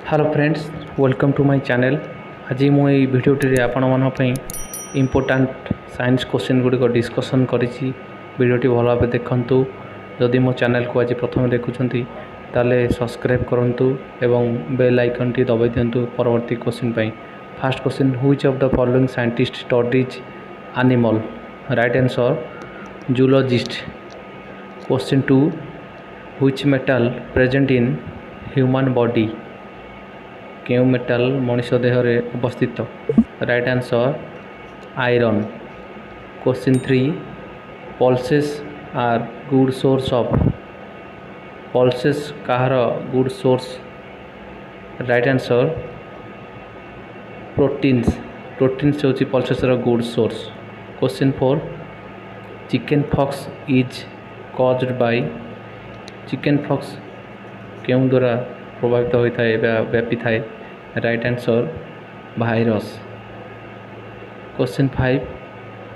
Hello friends, welcome to my channel. आज मुझे भिडियोटी आपण मानी इम्पोर्टाट साइंस क्वेश्चन गुड़िक डिस्कसन करिछि। भिडियोटी भल भाव देखु। जदि मो चैनल को आज प्रथम देखुंत ताले सब्सक्राइब करूँ एवं बेल आइकन टी दबाई दिंतु परवर्ती क्वेश्चन पाई। First question, which of the following scientist studies animal? Right answer zoologist. Question 2, which metal present in human body? केउ मेटल मनुष्य देह रे अवस्थित? Right answer iron. Question 3, pulses are good source of? Pulses कहार good source? Right answer proteins. Proteins होची pulses रो good source. Question 4, chicken pox is caused by? Chicken pox केउ द्वारा प्रभावित होता है व्यापी थाए? Right answer virus. Question 5,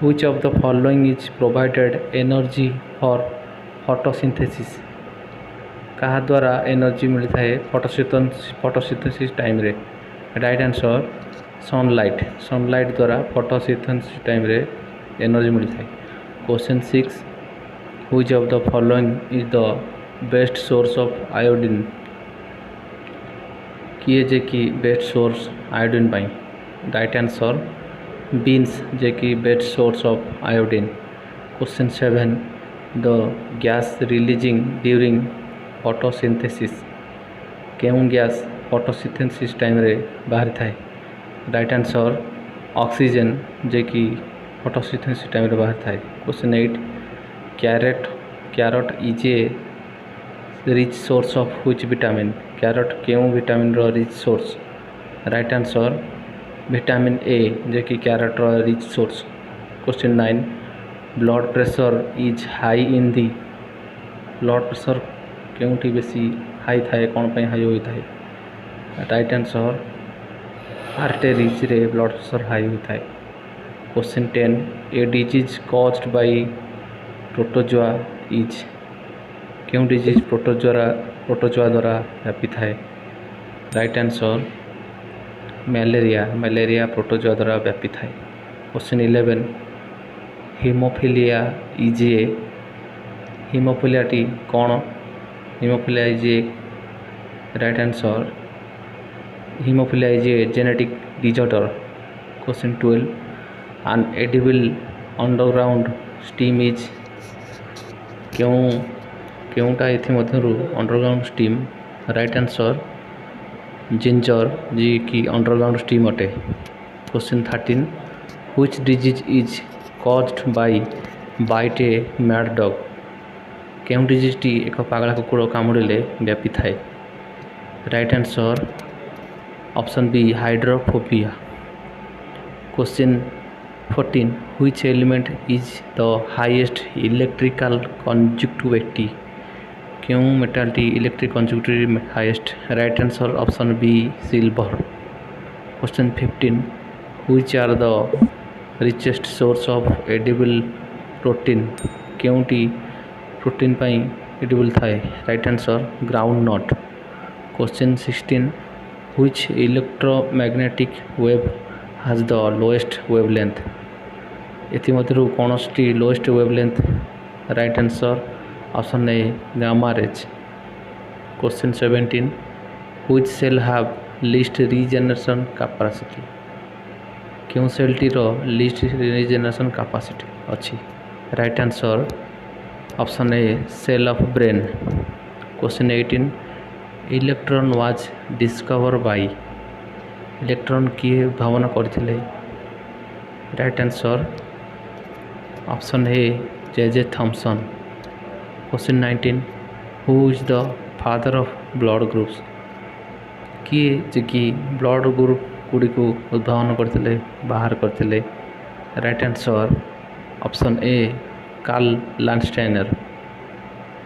which of the following is provided energy for photosynthesis? कहा द्वारा एनर्जी मिलता है फोटोसिंथेसिस टाइम रे? Right answer sunlight. सनलाइट द्वारा फोटोसिंथेसिस टाइम रे एनर्जी मिलता है। Question 6, which of the following is the best source of iodine? किए जे कि बेस्ट सोर्स आयोडीन पाई? राइट आंसर बीन्स जे कि best source of iodine. Question 7, the gas releasing during photosynthesis? केउं gas photosynthesis time रे बाहरी थाए? राइट आंसर ऑक्सीजन जे कि फोटोसिंथेसिस टाइम रे बाहरी थाए। Question 8, carrot is a rich source of which vitamin? Carrot केउं विटामिन रो rich source? Right answer vitamin A जे कि कैरट रो rich source. Question 9, blood pressure is high in the? Blood pressure केउंठी बेसी हाई थाए, कौन पे हाई होता है? राइट आंसर आर्टेरीज रे ब्लड प्रेशर हाई होता है। Question 10, a disease caused by protozoa is? क्यों डिजीज प्रोटोजोआ द्वारा व्यापी थाए? राइट आंसर मलेरिया। मलेरिया प्रोटोजोआ द्वारा व्यापी थाए। Question 11, haemophilia is a? Haemophilia टी कौन? Haemophilia is a? Right answer haemophilia is a genetic disorder. Question 12, an edible underground stem is? केउंटा इथि मध्यरु underground stem? Right answer ginger जी कि अंडरग्राउंड स्टीम अटे। Question 13, which disease is caused bye bite a mad dog? केउं disease टी एक पागला कुकुर कामुड़िले व्यापी थाए? Right answer option B hydrophobia. Question 14, which element is the highest electrical conductivity? क्यों मेटल टी electric conductivity highest? Right answer option B silver. Question 15, which are the richest source of edible protein? क्यों टी protein पाई edible थाए? Right answer groundnut. Question 16, which electromagnetic wave has the lowest wavelength? एमध्य कौन सी lowest wavelength? Right answer option A gamma rays. Question 17, which cell have least regeneration capacity? क्यों cell टी रो least regeneration capacity अच्छी? Right answer option A cell of brain. Question 18, electron was discover by? Electron किए उद्भावन करथिले? Right answer option A J Thomson. Question 19, who is the father of blood groups? किए जे कि blood group Gudi को उद्भावन करथिले, बाहर करथिले? Right answer option A Karl Landsteiner.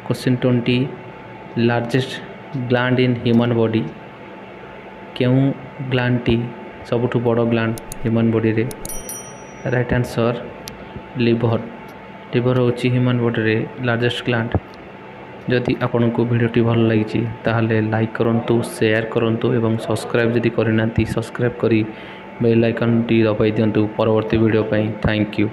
Question 20, largest gland in human body? क्यों ग्लैंड टी सबुठु बड़ ग्लैंड ह्यूमन बॉडी रे? Right answer liver. लिवर होची ह्यूमन बॉडी रे लार्जेस्ट ग्लैंड। जदि आपको भिडियोटी भल लगी ताहले लाइक करूँ, शेयर करूँ और सब्सक्राइब जदि करना सब्सक्राइब करी बेल आइकन टी दबाई दिंतु परवर्ती वीडियो पाई। Thank you.